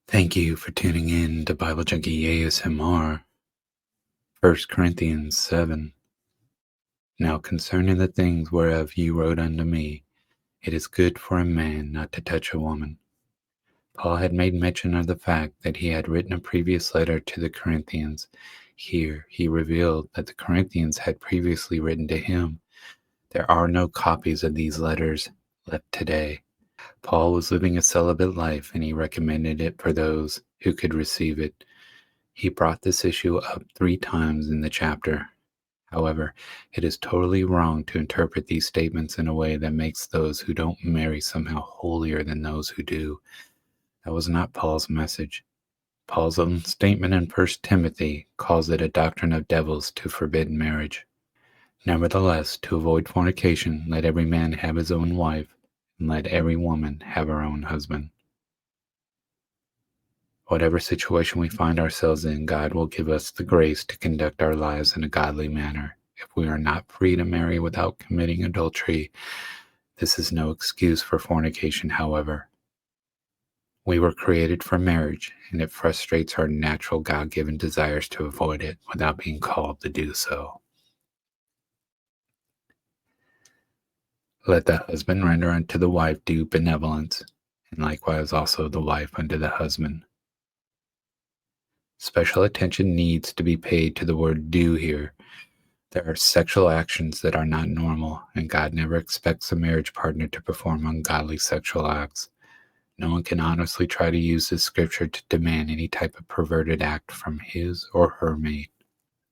Thank you for tuning in to Bible Junkie ASMR, 1 Corinthians 7. Now concerning the things whereof you wrote unto me, it is good for a man not to touch a woman. Paul had made mention of the fact that he had written a previous letter to the Corinthians. Here he revealed that the Corinthians had previously written to him. There are no copies of these letters left today. Paul was living a celibate life, and he recommended it for those who could receive it. He brought this issue up 3 times in the chapter. However, it is totally wrong to interpret these statements in a way that makes those who don't marry somehow holier than those who do. That was not Paul's message. Paul's own statement in 1 Timothy calls it a doctrine of devils to forbid marriage. Nevertheless, to avoid fornication, let every man have his own wife, and let every woman have her own husband. Whatever situation we find ourselves in, God will give us the grace to conduct our lives in a godly manner. If we are not free to marry without committing adultery, this is no excuse for fornication, however. We were created for marriage, and it frustrates our natural God-given desires to avoid it without being called to do so. Let the husband render unto the wife due benevolence, and likewise also the wife unto the husband. Special attention needs to be paid to the word due here. There are sexual actions that are not normal, and God never expects a marriage partner to perform ungodly sexual acts. No one can honestly try to use this scripture to demand any type of perverted act from his or her mate.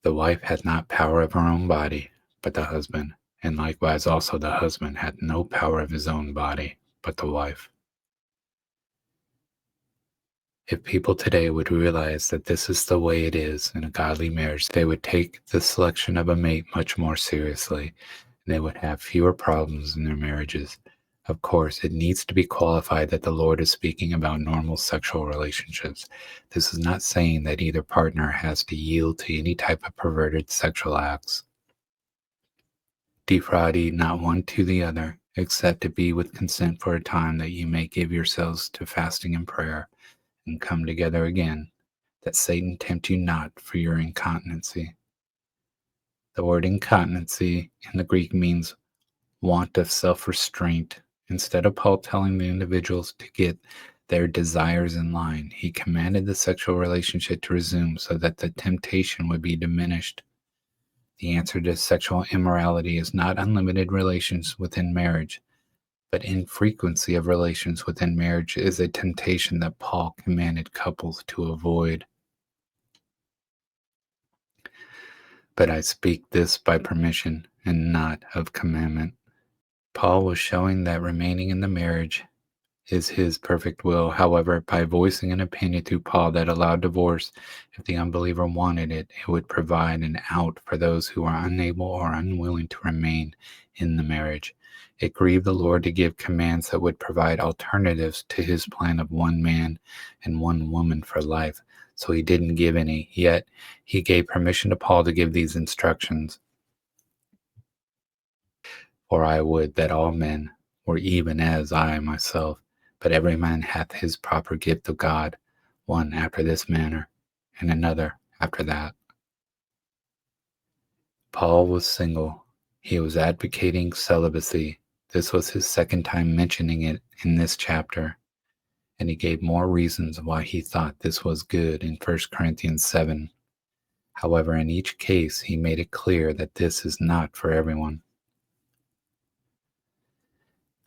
The wife hath not power of her own body, but the husband, and likewise also the husband hath no power of his own body, but the wife. If people today would realize that this is the way it is in a godly marriage, they would take the selection of a mate much more seriously, and they would have fewer problems in their marriages. Of course, it needs to be qualified that the Lord is speaking about normal sexual relationships. This is not saying that either partner has to yield to any type of perverted sexual acts. Defraud ye not one to the other, except it be with consent for a time, that ye may give yourselves to fasting and prayer, and come together again, that Satan tempt you not for your incontinency. The word incontinency in the Greek means want of self-restraint. Instead of Paul telling the individuals to get their desires in line, he commanded the sexual relationship to resume so that the temptation would be diminished. The answer to sexual immorality is not unlimited relations within marriage, but infrequency of relations within marriage is a temptation that Paul commanded couples to avoid. But I speak this by permission and not of commandment. Paul was showing that remaining in the marriage is his perfect will. However, by voicing an opinion through Paul that allowed divorce if the unbeliever wanted it, it would provide an out for those who are unable or unwilling to remain in the marriage. It grieved the Lord to give commands that would provide alternatives to his plan of one man and one woman for life, so he didn't give any, yet he gave permission to Paul to give these instructions. For I would that all men were even as I myself, but every man hath his proper gift of God, one after this manner, and another after that. Paul was single. He was advocating celibacy. This was his second time mentioning it in this chapter, and he gave more reasons why he thought this was good in 1 Corinthians 7. However, in each case, he made it clear that this is not for everyone.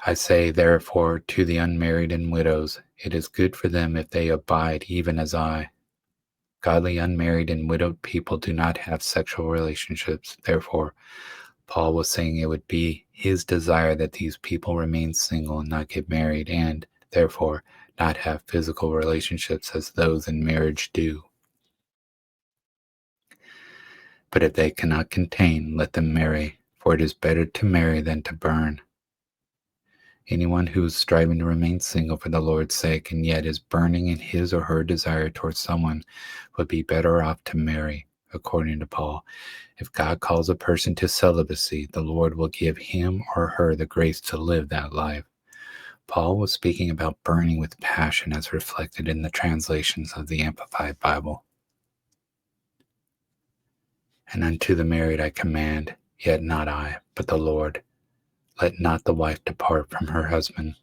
I say, therefore, to the unmarried and widows, it is good for them if they abide even as I. Godly unmarried and widowed people do not have sexual relationships. Therefore, Paul was saying it would be his desire that these people remain single and not get married, and, therefore, not have physical relationships as those in marriage do. But if they cannot contain, let them marry, for it is better to marry than to burn. Anyone who is striving to remain single for the Lord's sake and yet is burning in his or her desire towards someone would be better off to marry, according to Paul. If God calls a person to celibacy, the Lord will give him or her the grace to live that life. Paul was speaking about burning with passion as reflected in the translations of the Amplified Bible. And unto the married I command, yet not I, but the Lord, let not the wife depart from her husband.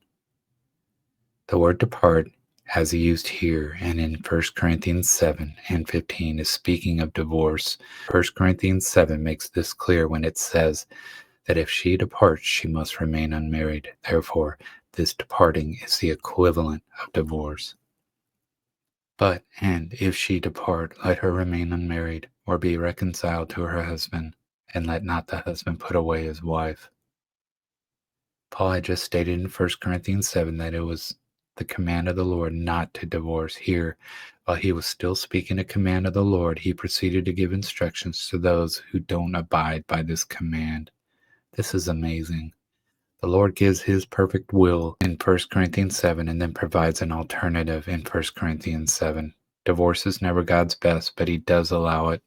The word depart, as used here and in 1 Corinthians 7 and 15, is speaking of divorce. 1 Corinthians 7 makes this clear when it says that if she departs, she must remain unmarried. Therefore, this departing is the equivalent of divorce. But, and if she depart, let her remain unmarried, or be reconciled to her husband, and let not the husband put away his wife. Paul had just stated in 1 Corinthians 7 that it was the command of the Lord not to divorce. Here, while he was still speaking a command of the Lord, he proceeded to give instructions to those who don't abide by this command. This is amazing. The Lord gives his perfect will in 1 Corinthians 7 and then provides an alternative in 1 Corinthians 7. Divorce is never God's best, but he does allow it.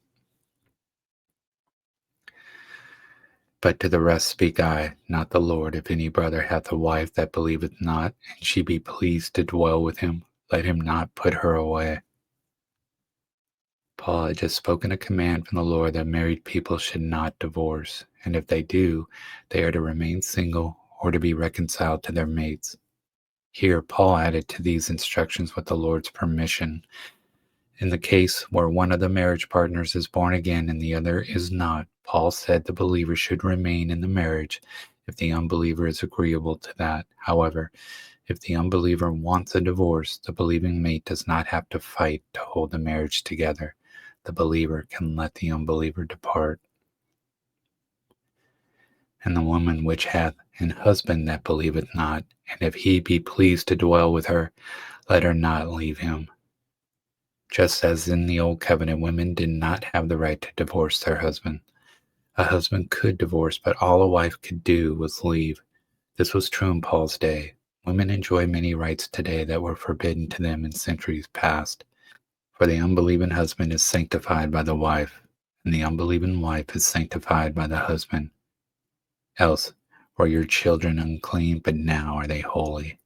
But to the rest speak I, not the Lord. If any brother hath a wife that believeth not, and she be pleased to dwell with him, let him not put her away. Paul had just spoken a command from the Lord that married people should not divorce, and if they do, they are to remain single or to be reconciled to their mates. Here, Paul added to these instructions with the Lord's permission. In the case where one of the marriage partners is born again and the other is not, Paul said the believer should remain in the marriage if the unbeliever is agreeable to that. However, if the unbeliever wants a divorce, the believing mate does not have to fight to hold the marriage together. The believer can let the unbeliever depart. And the woman which hath an husband that believeth not, and if he be pleased to dwell with her, let her not leave him. Just as in the Old Covenant, women did not have the right to divorce their husband. A husband could divorce, but all a wife could do was leave. This was true in Paul's day. Women enjoy many rights today that were forbidden to them in centuries past. For the unbelieving husband is sanctified by the wife, and the unbelieving wife is sanctified by the husband. Else were your children unclean, but now are they holy.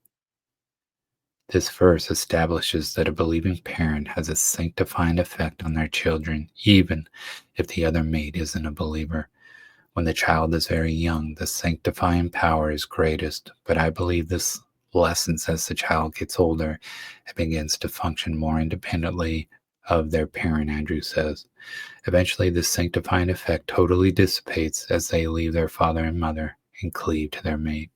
This verse establishes that a believing parent has a sanctifying effect on their children, even if the other mate isn't a believer. When the child is very young, the sanctifying power is greatest, but I believe this lessens as the child gets older and begins to function more independently of their parent, Andrew says. Eventually, this sanctifying effect totally dissipates as they leave their father and mother and cleave to their mate.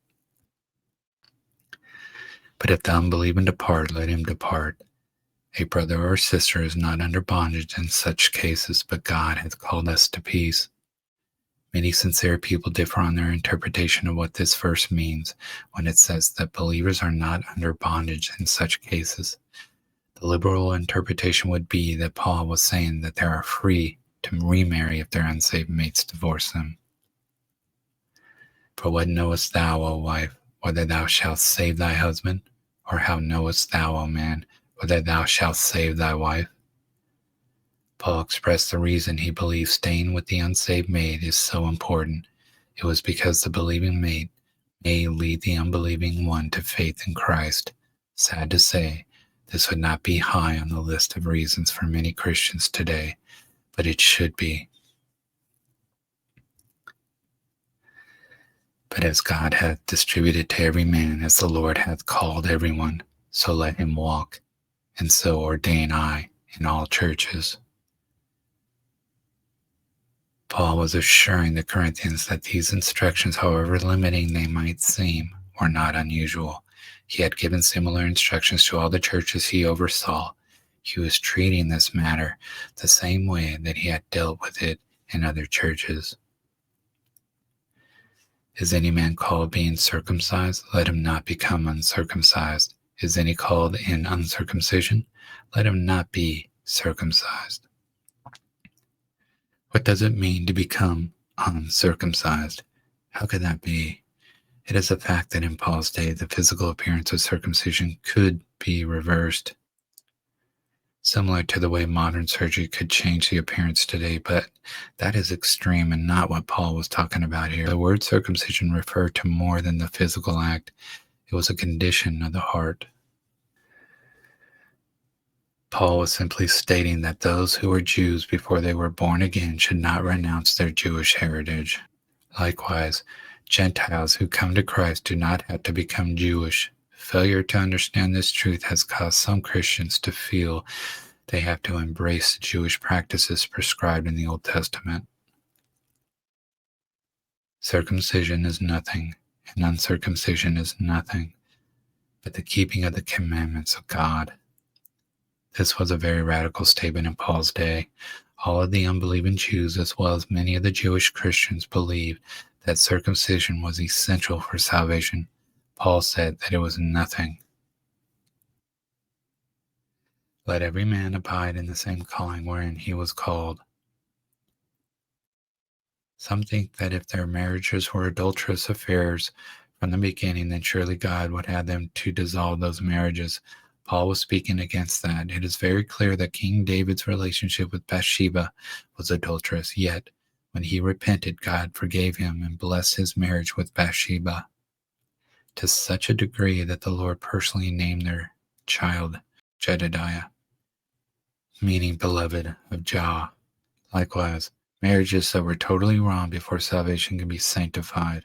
But if the unbelieving depart, let him depart. A brother or sister is not under bondage in such cases, but God hath called us to peace. Many sincere people differ on their interpretation of what this verse means when it says that believers are not under bondage in such cases. The liberal interpretation would be that Paul was saying that they are free to remarry if their unsaved mates divorce them. For what knowest thou, O wife, whether thou shalt save thy husband? Or how knowest thou, O man, whether thou shalt save thy wife? Paul expressed the reason he believes staying with the unsaved maid is so important. It was because the believing mate may lead the unbelieving one to faith in Christ. Sad to say, this would not be high on the list of reasons for many Christians today, but it should be. But as God hath distributed to every man, as the Lord hath called everyone, so let him walk, and so ordain I in all churches. Paul was assuring the Corinthians that these instructions, however limiting they might seem, were not unusual. He had given similar instructions to all the churches he oversaw. He was treating this matter the same way that he had dealt with it in other churches. Is any man called being circumcised? Let him not become uncircumcised. Is any called in uncircumcision? Let him not be circumcised. What does it mean to become uncircumcised? How could that be? It is a fact that in Paul's day, the physical appearance of circumcision could be reversed, similar to the way modern surgery could change the appearance today, but that is extreme and not what Paul was talking about here. The word circumcision referred to more than the physical act. It was a condition of the heart. Paul was simply stating that those who were Jews before they were born again should not renounce their Jewish heritage. Likewise, Gentiles who come to Christ do not have to become Jewish. Failure to understand this truth has caused some Christians to feel they have to embrace the Jewish practices prescribed in the Old Testament. Circumcision is nothing, and uncircumcision is nothing, but the keeping of the commandments of God. This was a very radical statement in Paul's day. All of the unbelieving Jews, as well as many of the Jewish Christians, believed that circumcision was essential for salvation. Paul said that it was nothing. Let every man abide in the same calling wherein he was called. Some think that if their marriages were adulterous affairs from the beginning, then surely God would have them to dissolve those marriages. Paul was speaking against that. It is very clear that King David's relationship with Bathsheba was adulterous, yet when he repented, God forgave him and blessed his marriage with Bathsheba to such a degree that the Lord personally named their child Jedediah, meaning beloved of Jah. Likewise, marriages that were totally wrong before salvation can be sanctified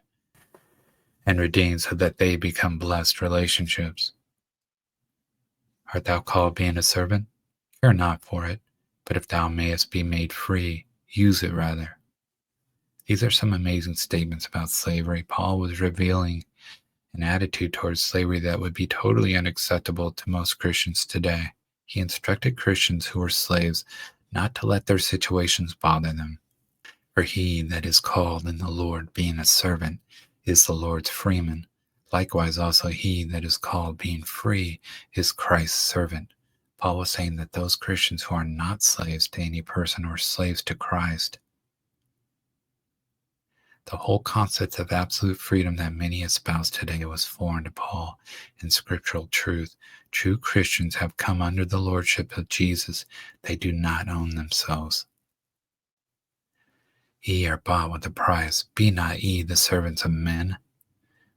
and redeemed so that they become blessed relationships. Art thou called being a servant? Care not for it, but if thou mayest be made free, use it rather. These are some amazing statements about slavery. Paul was revealing an attitude towards slavery that would be totally unacceptable to most Christians today. He instructed Christians who were slaves not to let their situations bother them. For he that is called in the Lord being a servant is the Lord's freeman. Likewise also he that is called being free is Christ's servant. Paul was saying that those Christians who are not slaves to any person or slaves to Christ, the whole concept of absolute freedom that many espouse today was foreign to Paul in scriptural truth. True Christians have come under the lordship of Jesus. They do not own themselves. Ye are bought with a price. Be not ye the servants of men.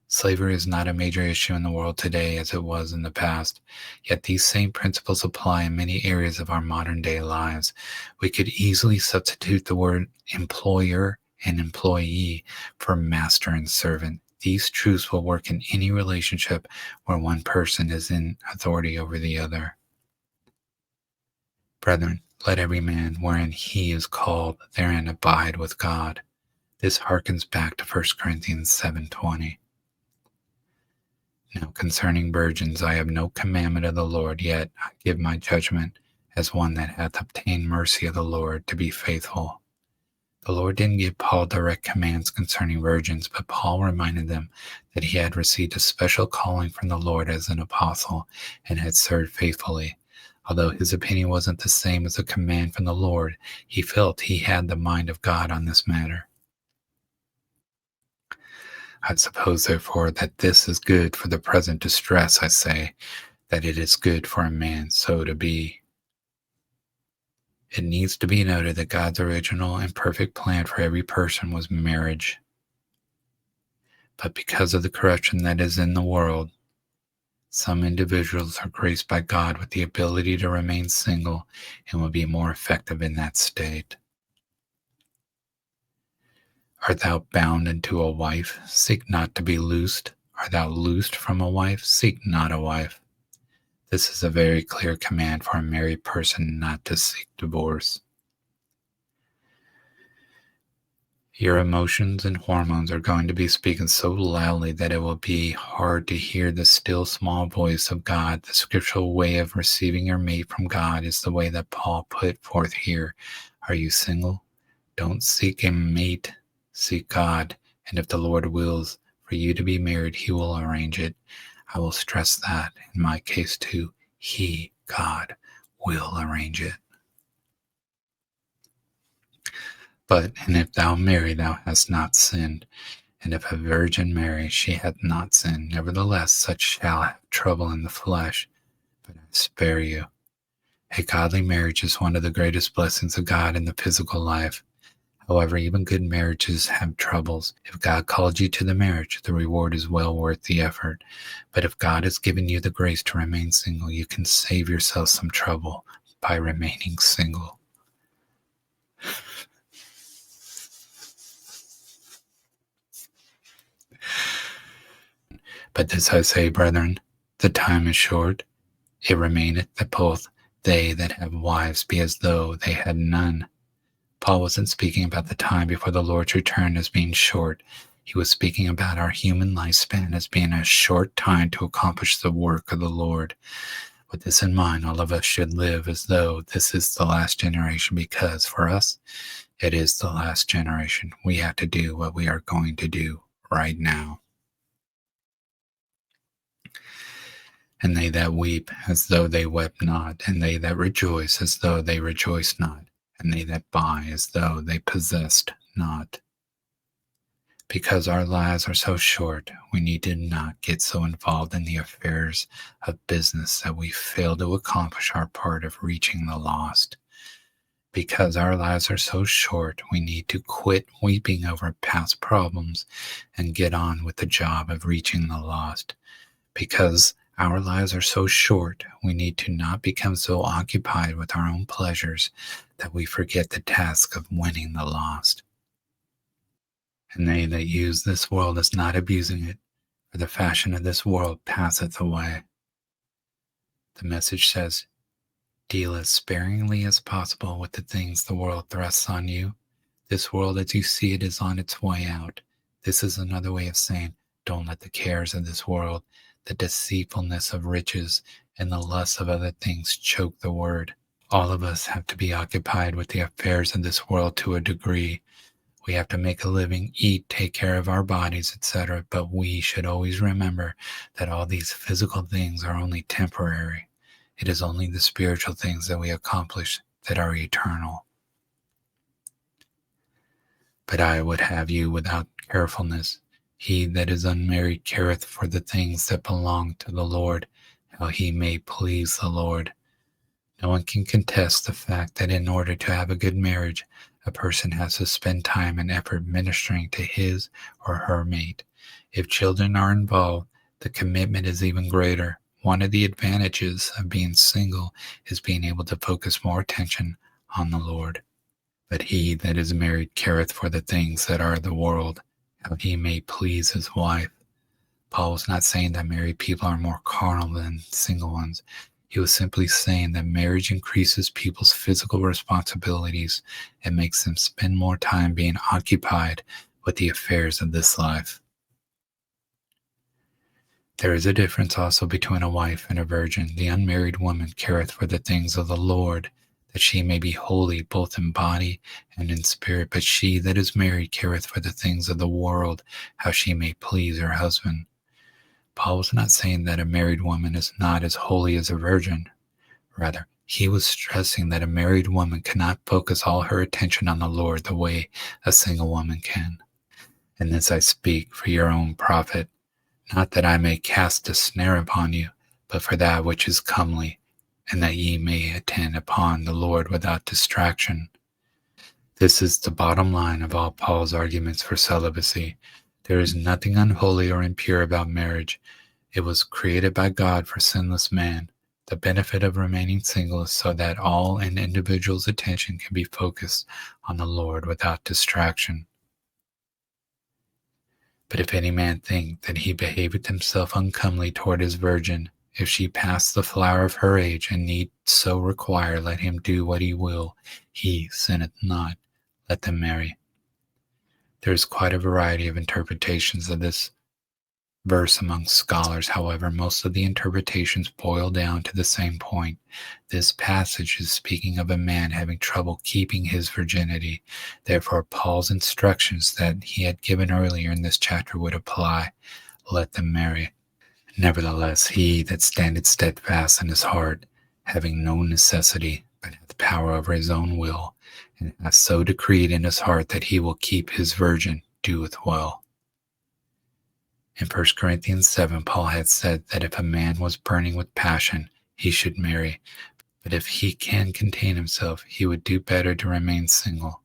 Slavery is not a major issue in the world today as it was in the past, yet these same principles apply in many areas of our modern day lives. We could easily substitute the word employer and employee for master and servant. These truths will work in any relationship where one person is in authority over the other. Brethren, let every man wherein he is called therein abide with God. This harkens back to 1 Corinthians 7:20. Now concerning virgins I have no commandment of the Lord, yet I give my judgment as one that hath obtained mercy of the Lord to be faithful. The Lord didn't give Paul direct commands concerning virgins, but Paul reminded them that he had received a special calling from the Lord as an apostle and had served faithfully. Although his opinion wasn't the same as a command from the Lord, he felt he had the mind of God on this matter. I suppose, therefore, that this is good for the present distress, I say, that it is good for a man so to be. It needs to be noted that God's original and perfect plan for every person was marriage. But because of the corruption that is in the world, some individuals are graced by God with the ability to remain single and will be more effective in that state. Art thou bound unto a wife? Seek not to be loosed. Art thou loosed from a wife? Seek not a wife. This is a very clear command for a married person not to seek divorce. Your emotions and hormones are going to be speaking so loudly that it will be hard to hear the still small voice of God. The scriptural way of receiving your mate from God is the way that Paul put forth here. Are you single? Don't seek a mate. Seek God, and if the Lord wills for you to be married, he will arrange it. I will stress that in my case too. He, God, will arrange it. But, and if thou marry, thou hast not sinned. And if a virgin marry, she hath not sinned. Nevertheless, such shall have trouble in the flesh. But I spare you. A godly marriage is one of the greatest blessings of God in the physical life. However, even good marriages have troubles. If God called you to the marriage, the reward is well worth the effort. But if God has given you the grace to remain single, you can save yourself some trouble by remaining single. But this I say, brethren, the time is short. It remaineth that both they that have wives be as though they had none. Paul wasn't speaking about the time before the Lord's return as being short. He was speaking about our human lifespan as being a short time to accomplish the work of the Lord. With this in mind, all of us should live as though this is the last generation, because for us, it is the last generation. We have to do what we are going to do right now. And they that weep as though they wept not, and they that rejoice as though they rejoiced not, and they that buy as though they possessed not. Because our lives are so short, we need to not get so involved in the affairs of business that we fail to accomplish our part of reaching the lost. Because our lives are so short, we need to quit weeping over past problems and get on with the job of reaching the lost. Because our lives are so short, we need to not become so occupied with our own pleasures that we forget the task of winning the lost. And they that use this world as not abusing it, for the fashion of this world passeth away. The message says, deal as sparingly as possible with the things the world thrusts on you. This world as you see it is on its way out. This is another way of saying, don't let the cares of this world, the deceitfulness of riches, and the lust of other things choke the word. All of us have to be occupied with the affairs of this world to a degree. We have to make a living, eat, take care of our bodies, etc. But we should always remember that all these physical things are only temporary. It is only the spiritual things that we accomplish that are eternal. But I would have you without carefulness. He that is unmarried careth for the things that belong to the Lord, how he may please the Lord. No one can contest the fact that in order to have a good marriage, a person has to spend time and effort ministering to his or her mate. If children are involved, the commitment is even greater. One of the advantages of being single is being able to focus more attention on the Lord. But he that is married careth for the things that are the world, how he may please his wife. Paul was not saying that married people are more carnal than single ones. He was simply saying that marriage increases people's physical responsibilities and makes them spend more time being occupied with the affairs of this life. There is a difference also between a wife and a virgin. The unmarried woman careth for the things of the Lord, that she may be holy both in body and in spirit. But she that is married careth for the things of the world, how she may please her husband. Paul was not saying that a married woman is not as holy as a virgin. Rather, he was stressing that a married woman cannot focus all her attention on the Lord the way a single woman can. And this I speak for your own profit, not that I may cast a snare upon you, but for that which is comely, and that ye may attend upon the Lord without distraction. This is the bottom line of all Paul's arguments for celibacy. There is nothing unholy or impure about marriage. It was created by God for sinless man. The benefit of remaining single is so that all an individual's attention can be focused on the Lord without distraction. But if any man think that he behaveth himself uncomely toward his virgin, if she pass the flower of her age, and need so require, let him do what he will, he sinneth not. Let them marry. There is quite a variety of interpretations of this verse among scholars. However, most of the interpretations boil down to the same point. This passage is speaking of a man having trouble keeping his virginity. Therefore, Paul's instructions that he had given earlier in this chapter would apply. Let them marry. Nevertheless, he that standeth steadfast in his heart, having no necessity, but hath power over his own will, and hath so decreed in his heart that he will keep his virgin, doeth well. In 1 Corinthians 7, Paul had said that if a man was burning with passion, he should marry. But if he can contain himself, he would do better to remain single.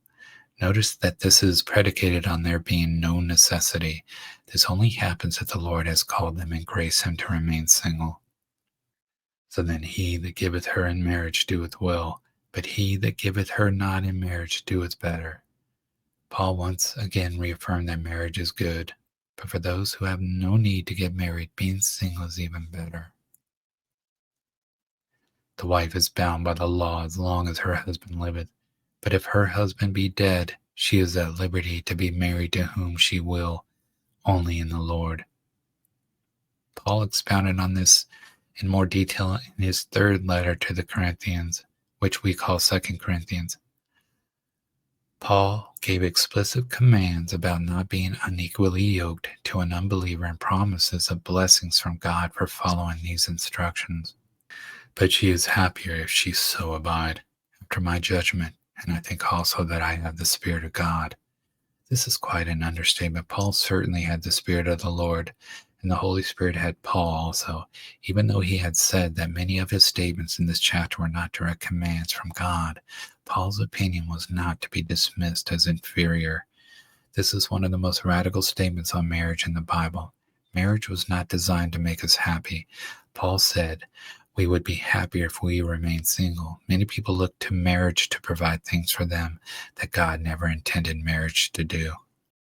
Notice that this is predicated on there being no necessity. This only happens if the Lord has called them and graced him to remain single. So then he that giveth her in marriage doeth well, but he that giveth her not in marriage doeth better. Paul once again reaffirmed that marriage is good, but for those who have no need to get married, being single is even better. The wife is bound by the law as long as her husband liveth, but if her husband be dead, she is at liberty to be married to whom she will, only in the Lord. Paul expounded on this in more detail in his third letter to the Corinthians, which we call 2 Corinthians. Paul gave explicit commands about not being unequally yoked to an unbeliever and promises of blessings from God for following these instructions. But she is happier if she so abide, after my judgment, and I think also that I have the Spirit of God. This is quite an understatement. Paul certainly had the Spirit of the Lord, and the Holy Spirit had Paul also, even though he had said that many of his statements in this chapter were not direct commands from God. Paul's opinion was not to be dismissed as inferior. This is one of the most radical statements on marriage in the Bible. Marriage was not designed to make us happy. Paul said, we would be happier if we remained single. Many people look to marriage to provide things for them that God never intended marriage to do.